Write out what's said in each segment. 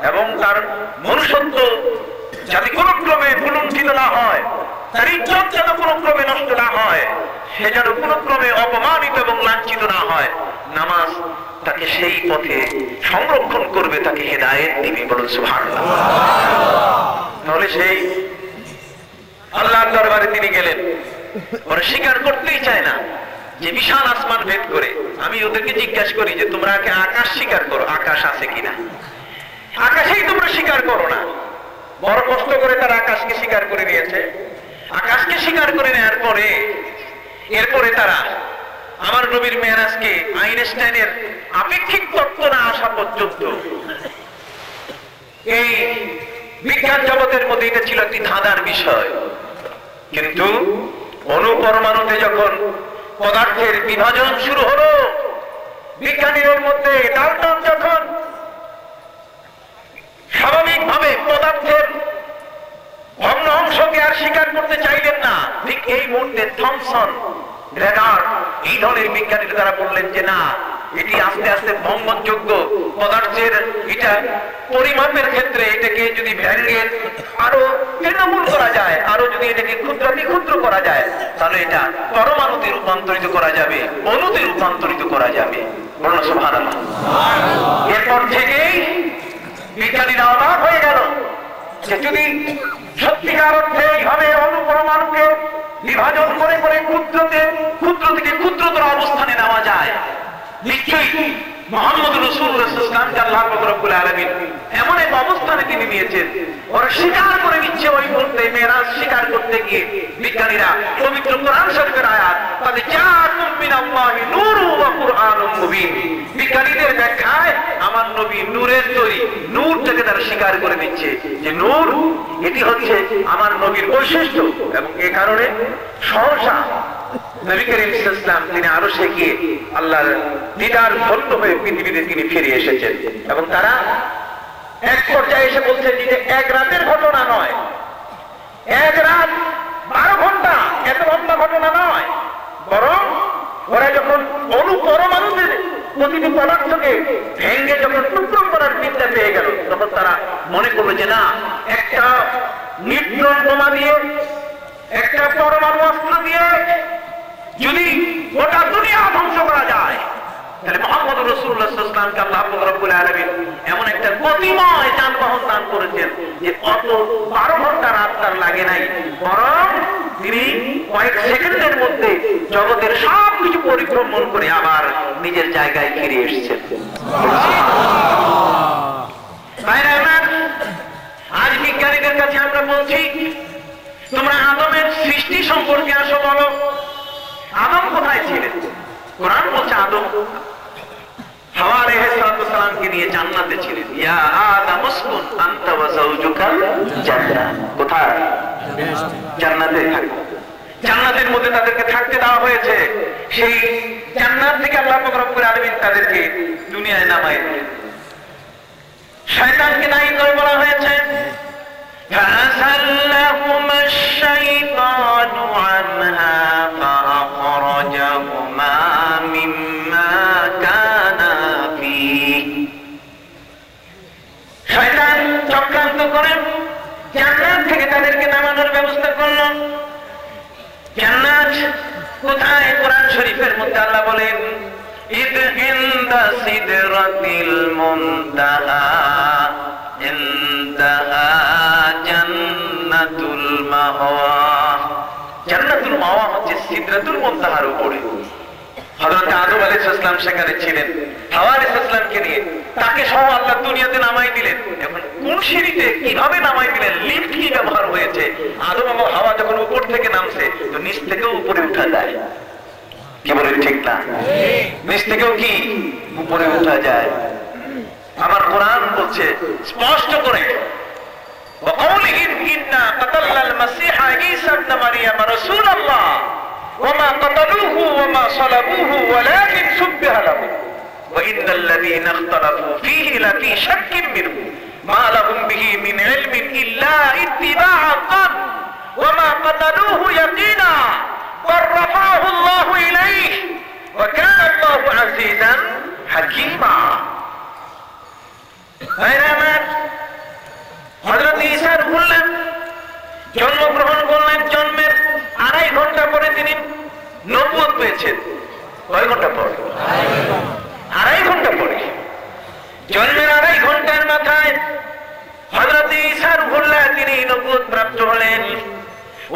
এবং তার মনুষ্যত্ব যাতে কোনো ক্রমে ভুলুণ্ঠিত না হয়, তার ইজ্জত যেন কোনো ক্রমে নষ্ট না হয়, সে যেন কোনো ক্রমে অপমানিত এবং লাঞ্ছিত না হয়। নামাজ তাকে সেই পথে সংরক্ষণ করবে, তাকে হেদায়েত দিবে। বলুন সুবহানাল্লাহ। তাহলে সেই আল্লাহর দরবারে তিনি গেলেন, ওরা স্বীকার করতেই চায় না যে বিশাল আসমান ভেদ করে। আমি ওদেরকে জিজ্ঞাসা করি যে তোমরা আকাশ স্বীকার করো, আকাশ আছে কিনা? আকাশেই তোমরা স্বীকার করো না। বড় কষ্ট করে তারা আকাশকে স্বীকার করে নিয়েছে। আকাশকে স্বীকার করে নেওয়ার পরে এরপরে তারা আমার নবীর মেরাজকে আইনস্টাইনের আপেক্ষিক তত্ত্ব না আসা পর্যন্ত এই বিজ্ঞান জগতের মধ্যে এটা ছিল একটি ধাঁধার বিষয়। কিন্তু অণুপরমাণুতে যখন পদার্থের বিভাজন শুরু হলো, বিজ্ঞানীদের মধ্যে ডাল্টন যখন স্বাভাবিকভাবে পদার্থের ভগ্ন অংশকে আর স্বীকার করতে চাইলেন না, ঠিক এই মুহূর্তে থমসন, রেডার, এই ধরনের বিজ্ঞানীরা তারা বললেন যে না, এটি আস্তে আস্তে ভঙ্গনযোগ্য পদার্থের, এটা পরিমাপের ক্ষেত্রে এটাকে যদি ভেঙে আরো তৃণমূল করা যায়, আরো যদি এটাকে ক্ষুদ্রাতি ক্ষুদ্র করা যায়, তাহলে এটা পরমাণুতে রূপান্তরিত করা যাবে, অণুতে রূপান্তরিত করা যাবে। বলুন সুবহানাল্লাহ। এরপর থেকেই বিজ্ঞানীরা অবাক হয়ে গেল যে যদি সত্যিকার অর্থে এইভাবে অণু পরমাণুকে বিভাজন করে করে ক্ষুদ্র থেকে ক্ষুদ্রতর অবস্থানে নেওয়া যায়, নিশ্চয়ই মুহাম্মদ রাসূলুল্লাহ সাল্লাল্লাহু আলাইহি ওয়াসাল্লাম আল্লাহ রাব্বুল আলামিন এমন এক অবস্থানে তিনি নিয়েছেন। ওরা স্বীকার করে নিচ্ছে ওই মুহূর্তে মেরাজ স্বীকার করতে গিয়ে বিজ্ঞানীরা পবিত্র কোরআন শরীফের আয়াত তাদের জাআকুম মিনাল্লাহি নূরু ওয়া কুরআনুম মুবিন, বিজ্ঞানীদের ব্যাখ্যায় আমার নবী নূরের তৈরি, নূরটাকে তারা স্বীকার করে নিচ্ছে যে নূর এটি হচ্ছে আমার নবীর বৈশিষ্ট্য। এবং এই কারণে সহসা নবী করিম সাল্লাল্লাহু আলাইহি ওয়াসাল্লাম তিনি আরশে গিয়ে আল্লাহর দিদার ধন্য হয়ে পৃথিবীতে তিনি ফিরে এসেছেন। এবং তারা এক পর্যায়ে এসে বলছেন যে এক রাতের ঘটনা নয়, এক রাত 12 ঘন্টা, এত লম্বা ঘটনা নয়, বরং ওরা যখন অণু পরমাণুদের প্রতিটি পদার্থকে ভেঙে যখন টুকরো করার বিদ্যা পেয়ে গেল, তখন তারা মনে করলো যে না, একটা নিউট্রন বোমা দিয়ে, একটা পরমাণু অস্ত্র দিয়ে যদি গোটা দুনিয়া ধ্বংস করা যায়, তাহলে মুহাম্মদ রাসূলুল্লাহ সাল্লাল্লাহু আলাইহি ওয়াসাল্লামকে আল্লাহ রাব্বুল আলামিন এমন একটা গতিময় যানবাহন দান করেছেন যে অত 12 ঘন্টা রাত তার লাগে নাই, বরং তিনি কয়েক সেকেন্ডের মধ্যে জগতের সবকিছু পরিভ্রমণ করে আবার নিজের জায়গায় ফিরে এসেছেন। আজ বিজ্ঞানীদের কাছে আমরা বলছি তোমরা আদমের সৃষ্টি সম্পর্কে আসো, বলো আদম কোথায় ছিলেন? কোরআন বলছে আদম হাওয়া আলাইহিস সালামকে নিয়ে জান্নাতে ছিলেন। ইয়া আদম উসকুন আনতা ওয়া যাওজুকাল জান্নাত, কোথায়? জান্নাতে থাকো। জান্নাতের মধ্যে তাদেরকে থাকতে দেওয়া হয়েছে। সেই জান্নাত থেকে আল্লাহ পাক রব্বুল আলামিন তাদেরকে দুনিয়ায় নামায় দিলেন। শয়তানকে দায়ী করে বলা হয়েছে فَأَزَلَّهُمَا الشَّيْطَانُ عَنْهَا فَأَخْرَجَهُمَا مِمَّا كَانَا فِيهِ। শয়তান চক্রান্ত করে জান্নাত থেকে তাদেরকে নামানোর ব্যবস্থা করল। জান্নাত কোথায়? কোরআন শরীফের মধ্যে আল্লাহ বলেন ইদ ইনদা সিদরাতিল মুনতাহা ইনদাহা জান্নাতুল মাওয়া। জান্নাতুল মাওয়া হচ্ছে সিদরাতুল মুনতাহার উপরে। হযরত আদম আলাইহিস সালাম সেখানে ছিলেন, হাওয়া আলাইহিস সালামকে নিয়ে তাকে সহ আল্লাহ দুনিয়াতে নামাই দিলেন। এখন কোন সিঁড়িতে কিভাবে নামাই দিলেন, লিফট কি ব্যবহার হয়েছে? আদম এবং হাওয়া যখন উপর থেকে নামছে তো নিচ থেকেও উপরে উঠা যায়, কি বলেন ঠিক না? নিচ থেকেও কি উপরে উঠা যায়? আমার কোরআন বলছে স্পষ্ট করে وقولهم إنا قتلنا المسيح عيسى ابن مريم رسول الله وما قتلوه وما صلبوه ولكن شبه له وإن الذين اختلفوا فيه لفي شك منه ما لهم به من علم إلا اتباع الظن وما قتلوه يقينا بل رفعه الله إليه وكان الله عزيزا حكيما। জন্মগ্রহণ করলেন, জন্মের 2.5 ঘন্টা পরে তিনি নবুয়ত পেয়েছেন। কয় ঘন্টা পর? 2.5 ঘন্টা পরে। জন্মের 2.5 ঘন্টার মাথায় হযরত ঈসা রূহুল্লাহ তিনি নবুয়ত প্রাপ্ত হলেন।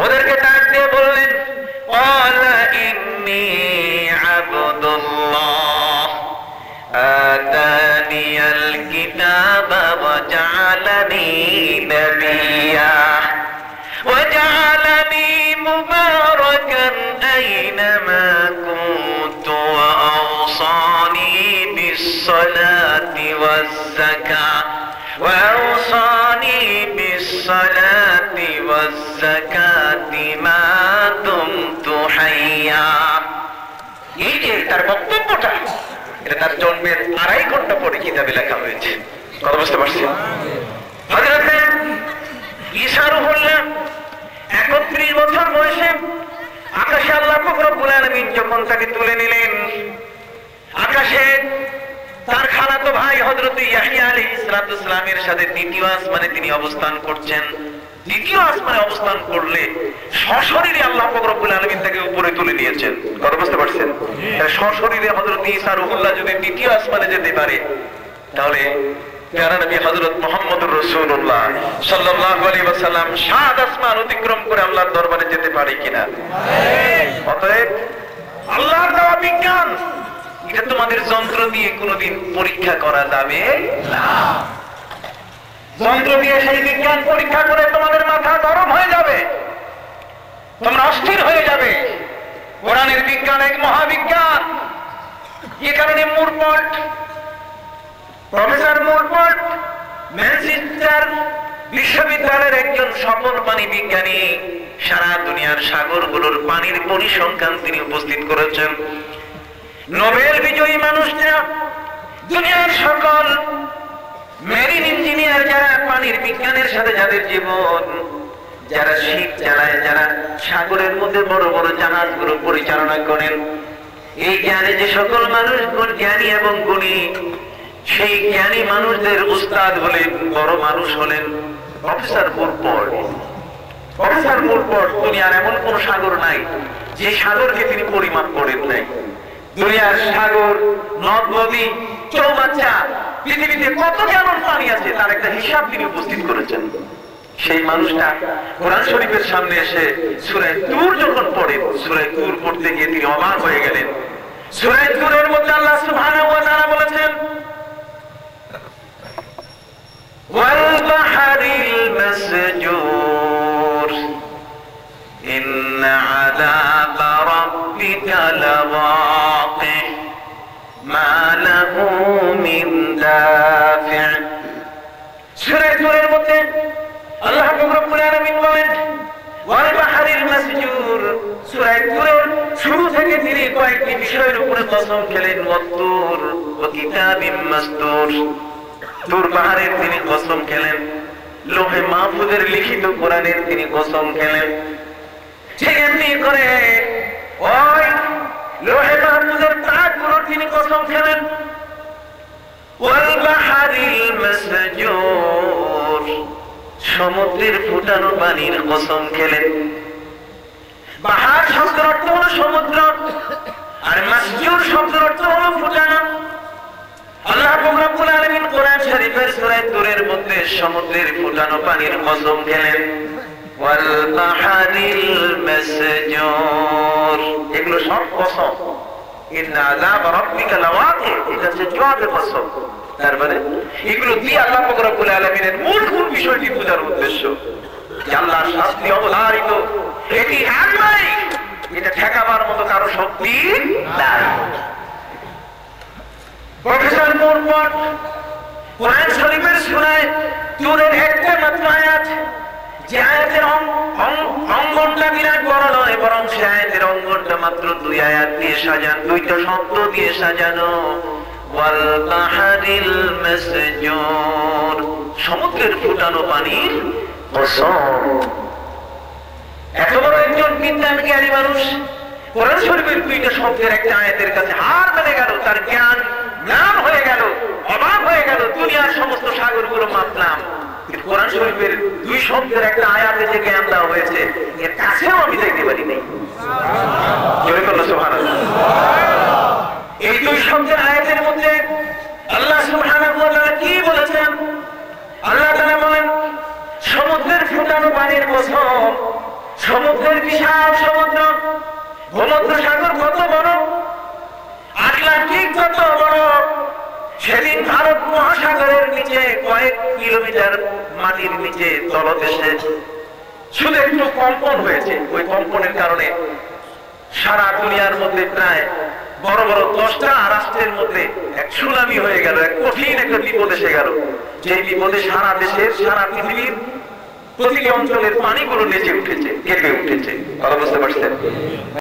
ওদেরকে ডাক দিয়ে বললেন, ক্বালা ইন্নী আবদুল্লাহ আতানিয়াল কিতাবা ওয়া জাআলানি নাবিয়্যা ওয়া জাআলানি মুবারাকান আইনামা কুনতু ওয়া আওসানি বিস-সালাতি ওয়াজ-যাকাত وأوصاني بالصلاة والزكاة ما دمت حيا। এই যে তার বক্তব্যটা, এটা তার জন্মের 2.5 ঘন্টা পরে কিতাবে লেখা হয়েছে। কথা বুঝতে পারছেন? হযরত ঈসা রূহুল্লাহ 31 বছর বয়সে আকাশে আল্লাহ পাক রব্বুল আলামিন যখন তাকে তুলে নিলেন, আকাশে তার খালাতো ভাই হযরত ইয়াহইয়া আলাইহিস সালামের সাথে 2য় আসমানে তিনি অবস্থান করছেন। 2য় আসমানে অবস্থান করলে সশরীরে আল্লাহ পাক রব্বুল আলামিন তাকে উপরে তুলে নিয়েছেন। কথা বুঝতে পারছেন? সশরীরে হযরত ঈসা রূহুল্লাহ যদি 2য় আসমানে যেতে পারে, তাহলে প্যারা নবী হযরত মুহাম্মদুর রাসূলুল্লাহ সাল্লাল্লাহু আলাইহি ওয়াসাল্লাম 7 আসমান অতিক্রম করে আল্লাহর দরবারে যেতে পারে কিনা? অতএব আল্লাহর দেওয়া বিজ্ঞান, এটা তোমাদের যন্ত্র দিয়ে কোনোদিন পরীক্ষা করা যাবে না। যন্ত্র দিয়ে সেই বিজ্ঞান পরীক্ষা করে তোমাদের মাথা গরম হয়ে যাবে, তোমরা অস্থির হয়ে যাবে। কোরআনের বিজ্ঞান এক মহাবিজ্ঞান। এ কারণে মুরপট, প্রফেসর মুরপট ম্যানচেস্টার বিশ্ববিদ্যালয়ের একজন সফল পানি বিজ্ঞানী সারা দুনিয়ার সাগরগুলোর পানির পরিসংখ্যান তিনি উপস্থিত করেছেন। নোবেল বিজয়ী মানুষরা, দুনিয়ার সকল মেরিন ইঞ্জিনিয়ার যারা পানির বিজ্ঞানের সাথে যাদের জীবন, যারা শিপ চালায়, যারা সাগরের মধ্যে বড় বড় জাহাজগুলো পরিচালনা করেন, এই জ্ঞানে যে সকল মানুষ জ্ঞানী এবং গুণী, সেই জ্ঞানী মানুষদের উস্তাদ হলেন, বড় মানুষ হলেন প্রফেসর মুরপট। প্রফেসর মুরপট দুনিয়ার এমন কোন সাগর নাই যে সাগরকে তিনি পরিমাপ করেন নাই। দুনিয়ার সাগর, নদ নদী, চৌবাচ্চা, পৃথিবীতে কত কেমন পানি আছে তার একটা হিসাব তিনি উপস্থিত করেছেন। সেই মানুষটা কোরআন শরীফের সামনে এসে সূরা তুর যখন পড়েন, সূরা তুর পড়তে গিয়ে তিনি অবাক হয়ে গেলেন। সূরা তুরের মধ্যে আল্লাহ সুবহানাহু ওয়া তাআলা বলেছেন, ওয়াল বাহরিল মাসজুর ইন্না আযাবা রাব্বিকা লাওয়াকি মা লাহু মিন দাফি'। সূরা তুরের মধ্যে আল্লাহ রব্বুল আলামিন বলেন, ওয়াল বাহরিল মাসজুর। সূরা তুরের শুরু থেকে তিনি কয়েকটি বিষয়ের উপরে কসম খেলেন। ওয়াত-তুর ওয়া কিতাবিম মাসতুর। তুর পাহাড়ের তিনি কসম খেলেন। লোহে মাহফুজের লিখিত কোরআনের তিনি কসম খেলেন। ঠিক এমনি করে ওই লোহে মাহফুজের তাকগুলো তিনি কসম খেলেন। ওয়াল বাহরিল মাসজুর, সমুদ্রের ফুটানো পানির কসম খেলেন। বাহার শব্দের অর্থ হলো সমুদ্র, আর মাসজুর শব্দের অর্থ হলো ফুটানো। আল্লাহ রব্বুল আলামিন কোরআন শরীফের সূরা তুরের মধ্যে সমুদ্রের ফুটানো পানির কসম খেলেন। ওয়াল বাহরিল মাসজুর, এগুলো সব কসম। ইন্না আযাবা রাব্বিকা লাওয়াকি, এটা হচ্ছে জবাবে কসম। তার মানে এগুলো দিয়ে আল্লাহ রব্বুল আলামিনের মূল বিষয়টি বোঝার উদ্দেশ্য যে আল্লাহর শাস্তি অবধারিত, এটি একলাই, এটা ঠেকাবার মতো কারো শক্তি নাই। প্রফেসর মুরপট কোরআন শরীফের সূরা তুরের একটা মাত্র আয়াত, যে আয়াতের অঙ্গনটা বিরাট বড় নয়, বরং সে আয়াতের অঙ্গনটা মাত্র 2 আয়াত দিয়ে সাজানো, 2টা শব্দ দিয়ে সাজানো। ওয়াল বাহরিল মাসজুর, সমুদ্রের ফুটানো পানির কসম। এত বড় একজন বিজ্ঞানী মানুষ কোরআন শরীফের 2টা শব্দের একটা আয়াতের কাছে হার মেনে গেল, তার জ্ঞান ম্লান হয়ে গেল, অবাক হয়ে গেল। দুনিয়ার সমস্ত সাগরগুলো মাপলাম, কোরআন শরীফের 2 শব্দের একটা আয়াতে যে জ্ঞান দেওয়া হয়েছে এর কাছেও আমি দেখতে পারি নাই। জোরে বলো সুবহানাল্লাহ। এই 2 শব্দের আয়াতের মধ্যে আল্লাহ সুবহানাহু ওয়া তাআলা কি বলেছেন? আল্লাহ তাআলা বলেন সমুদ্রের ফুটানো পানির কসম, সমুদ্রের বিশাল সমুদ্র, ভূমধ্য সাগর কত বড়, আটলান্টিক কত বড়, সেদিন ভারত মহাসাগরের নিচে কয়েক কিলোমিটার মাটির নিচে তলদেশে শুধু একটু কম্পন হয়েছে। ওই কম্পনের কারণে সারা দুনিয়ার মধ্যে প্রায় বড় বড় 10টা রাষ্ট্রের মধ্যে এক সুনামি হয়ে গেল, এক কঠিন একটা বিপদ এসে গেল। যে বিপদে সারা দেশের, সারা পৃথিবীর প্রতিটি অঞ্চলের পানিগুলো নেচে উঠেছে, কেঁপে উঠেছে। কথা বুঝতে পারছেন?